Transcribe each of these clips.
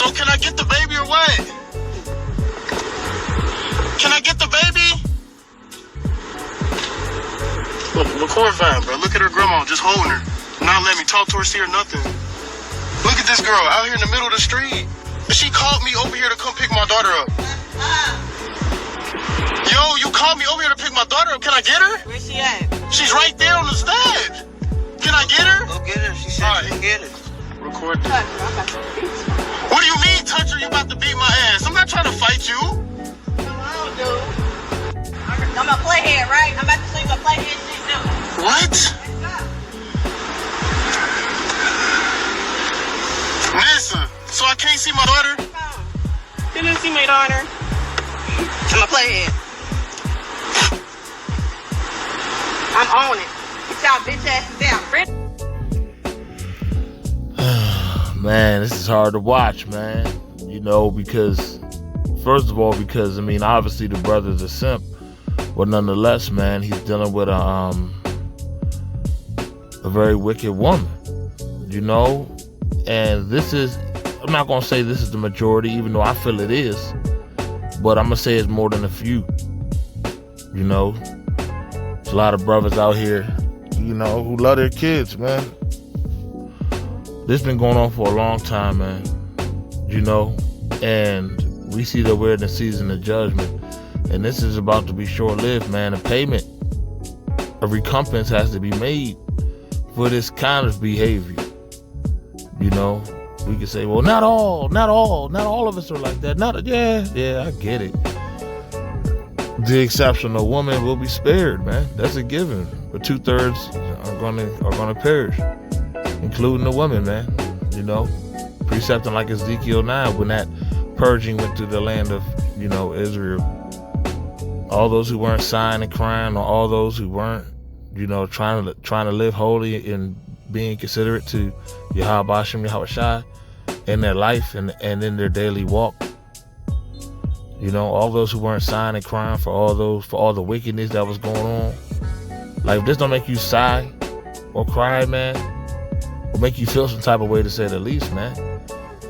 Yo, can I get the baby or what? Can I get the baby? Look, record Vine, bro. Look at her grandma just holding her. Not letting me talk to her, see her, nothing. Look at this girl out here in the middle of the street. She called me over here to come pick my daughter up. Yo, you called me over here to pick my daughter up. Can I get her? Where's she at? She's right there on the steps. Can I get her? Go get her. She said she can get her. Record that. What do you mean, toucher? You about to beat my ass? I'm not trying to fight you. Come on, dude. I'm a playhead, right? I'm about to show you a playhead shit now. What? Nessa, so I can't see my daughter? You didn't see my daughter. I'm a playhead. I'm on it. Get y'all bitch asses down. Man, this is hard to watch, man. You know, because, first of all, because, I mean, obviously the brother's a simp. But nonetheless, man, he's dealing with a very wicked woman. You know? And this is, I'm not going to say this is the majority, even though I feel it is. But I'm going to say it's more than a few. You know? There's a lot of brothers out here, you know, who love their kids, man. This been going on for a long time, man. You know? And we see that we're in the season of judgment. And this is about to be short-lived, man. A payment, a recompense has to be made for this kind of behavior. You know? We can say, well, not all of us are like that. Yeah, I get it. The exceptional woman will be spared, man. That's a given. But 2/3 are gonna perish, including the women, man. You know, precepting like Ezekiel 9 when that purging went through the land of, you know, Israel. All those who weren't sighing and crying, or all those who weren't, you know, trying to live holy and being considerate to Yahweh Hashem, Yahweh Shai in their life and in their daily walk. You know, all those who weren't sighing and crying for all the wickedness that was going on. Like, if this don't make you sigh or cry, man, or make you feel some type of way, to say the least, man,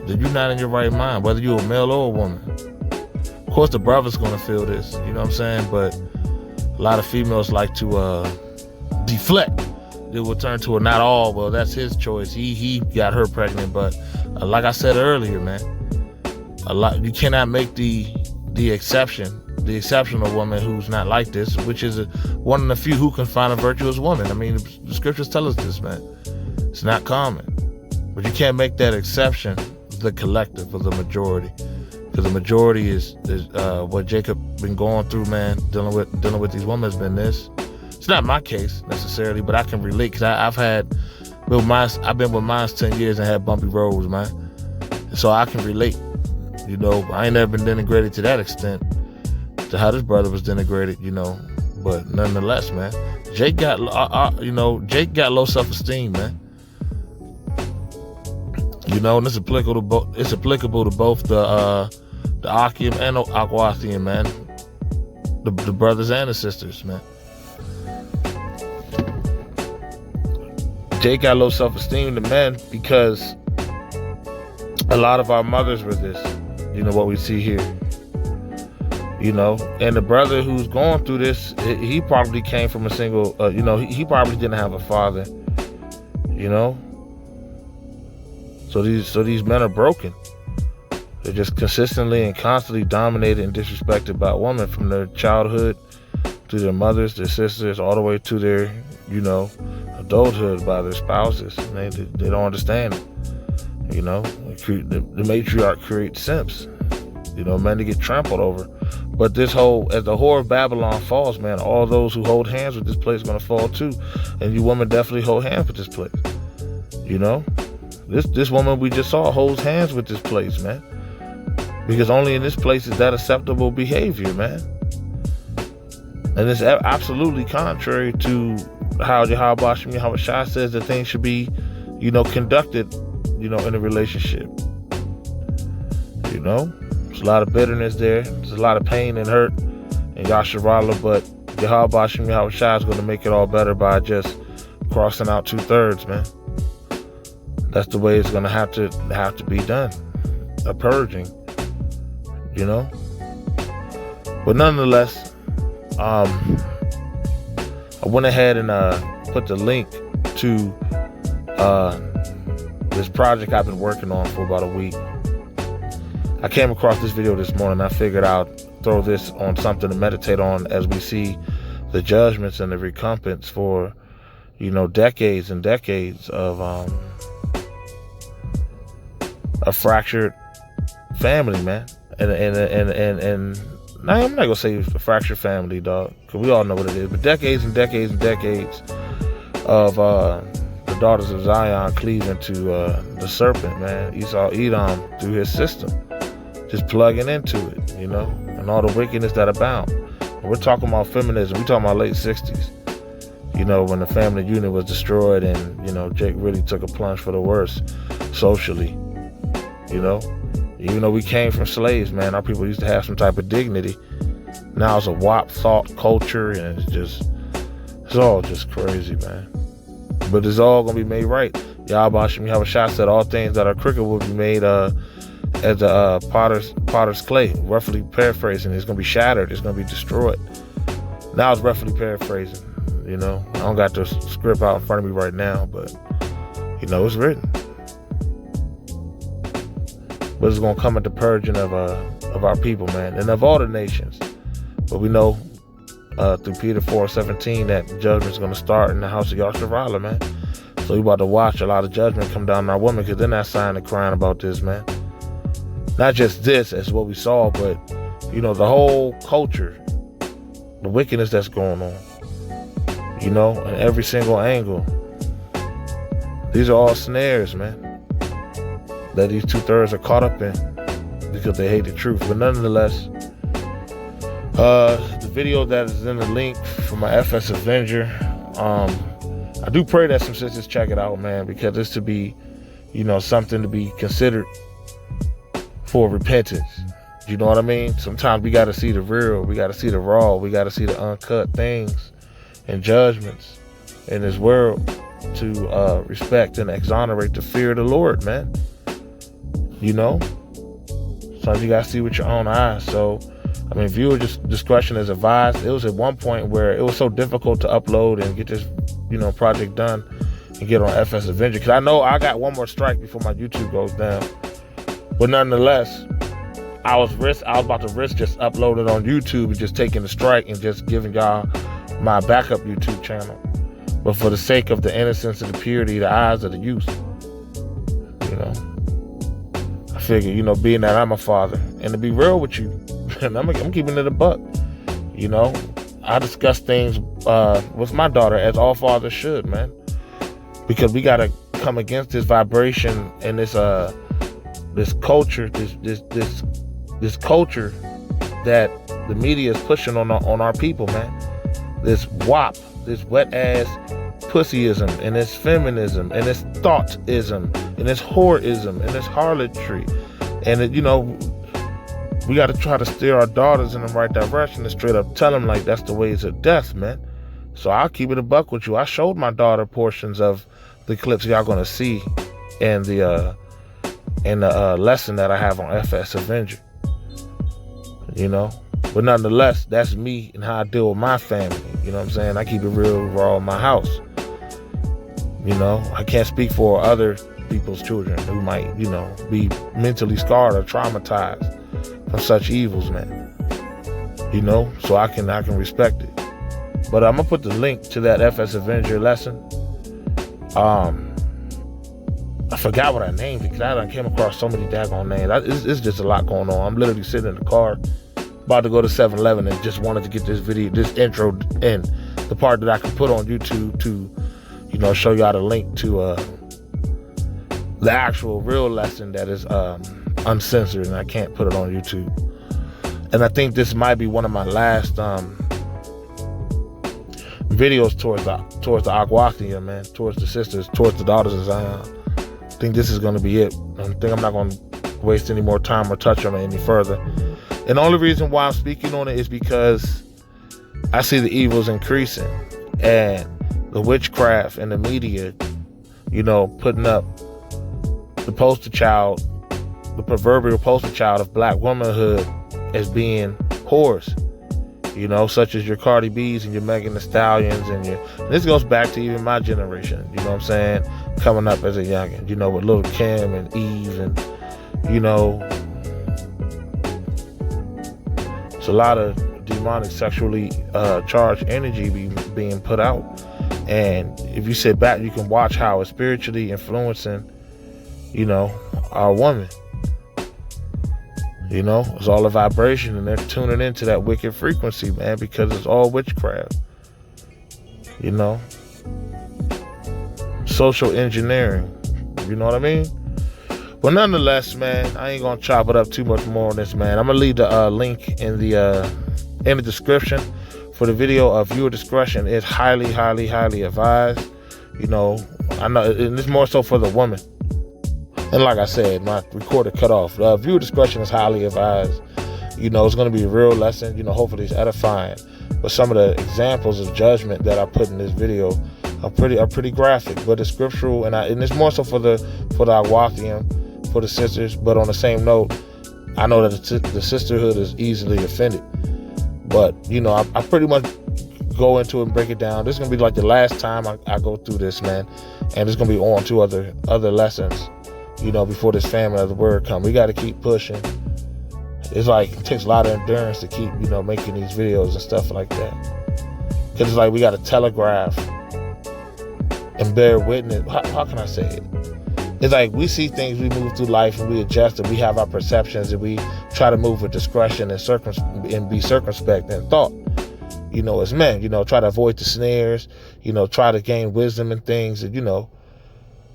then you're not in your right mind, whether you're a male or a woman. Of course, the brother's gonna feel this, you know what I'm saying? But a lot of females like to deflect. They will turn to a not all. Well, that's his choice. He got her pregnant, but like I said earlier, man, you cannot make the exceptional woman who's not like this, which is one of the few who can find a virtuous woman. I mean, the scriptures tell us this, man. It's not common, but you can't make that exception the collective or the majority. Because the majority is what Jacob been going through, man, dealing with these women has been this. It's not my case necessarily, but I can relate, because I've been with mine 10 years and had bumpy roads, man. So I can relate. You know, I ain't never been denigrated to that extent, to how this brother was denigrated, you know. But nonetheless, man, Jake got low self-esteem, man. You know, and it's applicable to both the Akim and the Aquathian, man. The brothers and the sisters, man. Jake got low self-esteem, the men, because a lot of our mothers were this. You know what we see here. You know, and the brother who's going through this, he probably came from a single, he probably didn't have a father. You know? So these men are broken. They're just consistently and constantly dominated and disrespected by women from their childhood to their mothers, their sisters, all the way to their, you know, adulthood by their spouses. They don't understand it. You know, the matriarch creates simps. You know, men to get trampled over. But as the whore of Babylon falls, man, all those who hold hands with this place are going to fall too. And you women definitely hold hands with this place. You know? This woman we just saw holds hands with this place, man. Because only in this place is that acceptable behavior, man. And it's absolutely contrary to how Yahweh Hashem, Yahweh Shai says that things should be, you know, conducted, you know, in a relationship. You know? There's a lot of bitterness there. There's a lot of pain and hurt in Yasharallah, but Yahweh Hashem, Yahweh Shai is going to make it all better by just crossing out 2/3, man. That's the way it's going to have to be done. a purging, you know. But nonetheless, I went ahead and put the link to this project I've been working on for about a week. I came across this video this morning. I figured I'd throw this on something to meditate on as we see the judgments and the recompense for, you know, decades and decades of a fractured family, man. And now, I'm not gonna say a fractured family, dog, because we all know what it is. But decades and decades and decades of the daughters of Zion cleaving to the serpent, man, Esau, Edom, through his system, just plugging into it, you know, and all the wickedness that abound. And we're talking about feminism. We're talking about late 60s, you know, when the family unit was destroyed, and, you know, Jake really took a plunge for the worse socially, you know. Even though we came from slaves, man, our people used to have some type of dignity. Now it's a WAP thought culture, and it's all just crazy, man. But it's all going to be made right. Yahweh Shem Yahushua said all things that are crooked will be made as a potter's clay. Roughly paraphrasing, it's going to be shattered. It's going to be destroyed. Now it's roughly paraphrasing, you know. I don't got the script out in front of me right now, but, you know, it's written. But it's going to come at the purging of our people, man, and of all the nations. But we know through Peter 4:17 that judgment's going to start in the house of Yasharala, man. So we about to watch a lot of judgment come down on our women, because they're not sighing and crying about this, man. Not just this, as what we saw, but, you know, the whole culture, the wickedness that's going on, you know, in every single angle. These are all snares, man, that these 2/3 are caught up in because they hate the truth. But nonetheless, the video that is in the link for my FS Avenger, I do pray that some sisters check it out, man, because this to be, you know, something to be considered for repentance. You know what I mean? Sometimes we got to see the real, we got to see the raw, we got to see the uncut things and judgments in this world to respect and exonerate the fear of the Lord, man. You know, sometimes you gotta see with your own eyes. So, I mean, viewer discretion is advised. It was at one point where it was so difficult to upload and get this, you know, project done and get on FS Avenger, because I know I got one more strike before my YouTube goes down. But nonetheless, I was about to risk just uploading on YouTube and just taking the strike and just giving y'all my backup YouTube channel. But for the sake of the innocence and the purity, the eyes of the youth, you know, I figure, you know, being that I'm a father, and to be real with you, and I'm keeping it a buck, you know, I discuss things with my daughter as all fathers should, man, because we gotta come against this vibration and this culture, this culture that the media is pushing on our people, man. This WAP, this wet ass pussyism, and this feminism, and this thoughtism, and this whoreism, and this harlotry, and it, you know, we got to try to steer our daughters in the right direction and straight up tell them like that's the ways of death, man. So I'll keep it a buck with you. I showed my daughter portions of the clips y'all gonna see in the lesson that I have on FS Avenger, you know. But nonetheless, that's me and how I deal with my family. You know what I'm saying? I keep it real raw in my house. You know, I can't speak for other people's children who might, you know, be mentally scarred or traumatized from such evils, man. You know, so I can respect it. But I'm gonna put the link to that FS Avenger lesson. I forgot what I named it, because I done came across so many daggone names. It's just a lot going on. I'm literally sitting in the car about to go to 7-Eleven and just wanted to get this video, this intro in, the part that I can put on YouTube to, you know, show y'all the link to the actual real lesson that is uncensored, and I can't put it on YouTube. And I think this might be one of my last videos towards the Aquathia, man, towards the sisters, towards the daughters of Zion. I think this is going to be it. I think I'm not going to waste any more time or touch on it any further. And the only reason why I'm speaking on it is because I see the evils increasing, and the witchcraft and the media, you know, putting up the poster child the proverbial poster child of black womanhood as being whores, you know, such as your Cardi B's and your Megan Thee Stallions and this goes back to even my generation, you know what I'm saying, coming up as a youngin', you know, with Lil' Kim and Eve, and you know, it's a lot of demonic sexually charged energy being put out. And if you sit back, you can watch how it's spiritually influencing, you know, our woman. You know, it's all a vibration, and they're tuning into that wicked frequency, man, because it's all witchcraft. You know, social engineering. You know what I mean? But nonetheless, man, I ain't gonna chop it up too much more on this, man. I'm gonna leave the link in the description for the video. Of viewer discretion is highly, highly, highly advised. You know, I know, and it's more so for the woman. And like I said, my recorder cut off. Viewer discretion is highly advised. You know, it's going to be a real lesson. You know, hopefully it's edifying. But some of the examples of judgment that I put in this video are pretty graphic. But it's scriptural, and it's more so for the Awakian, for the sisters. But on the same note, I know that the sisterhood is easily offended. But you know, I pretty much go into it and break it down. This is going to be like the last time I go through this, man. And it's going to be on to other lessons. You know, before this famine of the word come, we got to keep pushing. It's like, it takes a lot of endurance to keep, you know, making these videos and stuff like that. Because it's like we got to telegraph and bear witness. How can I say it? It's like we see things, we move through life and we adjust, and we have our perceptions, and we try to move with discretion and be circumspect in thought. You know, as men, you know, try to avoid the snares, you know, try to gain wisdom and things, and you know.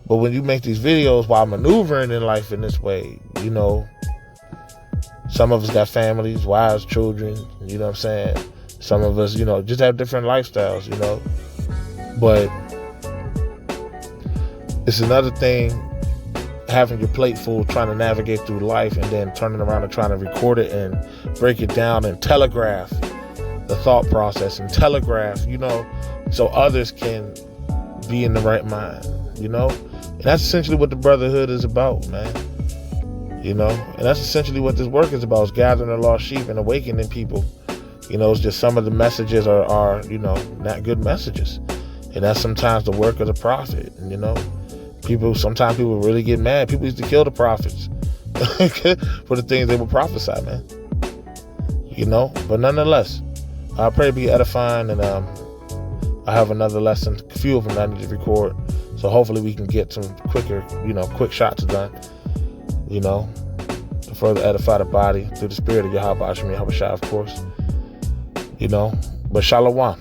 But when you make these videos while maneuvering in life in this way, you know, some of us got families, wives, children, you know what I'm saying? Some of us, you know, just have different lifestyles, you know. But it's another thing having your plate full, trying to navigate through life, and then turning around and trying to record it and break it down and telegraph the thought process and telegraph, you know, so others can be in the right mind, you know. And that's essentially what the brotherhood is about, man. You know, and that's essentially what this work is about, is gathering the lost sheep and awakening people. You know, it's just some of the messages are, you know, not good messages. And that's sometimes the work of the prophet. And, you know, sometimes people really get mad. People used to kill the prophets for the things they would prophesy, man. You know, but nonetheless, I pray to be edifying, and I have another lesson, a few of them that I need to record. So hopefully we can get some quick shots done, you know, to further edify the body through the spirit of Yahweh Hashem Yahweh Shai, of course, you know. But Shalom.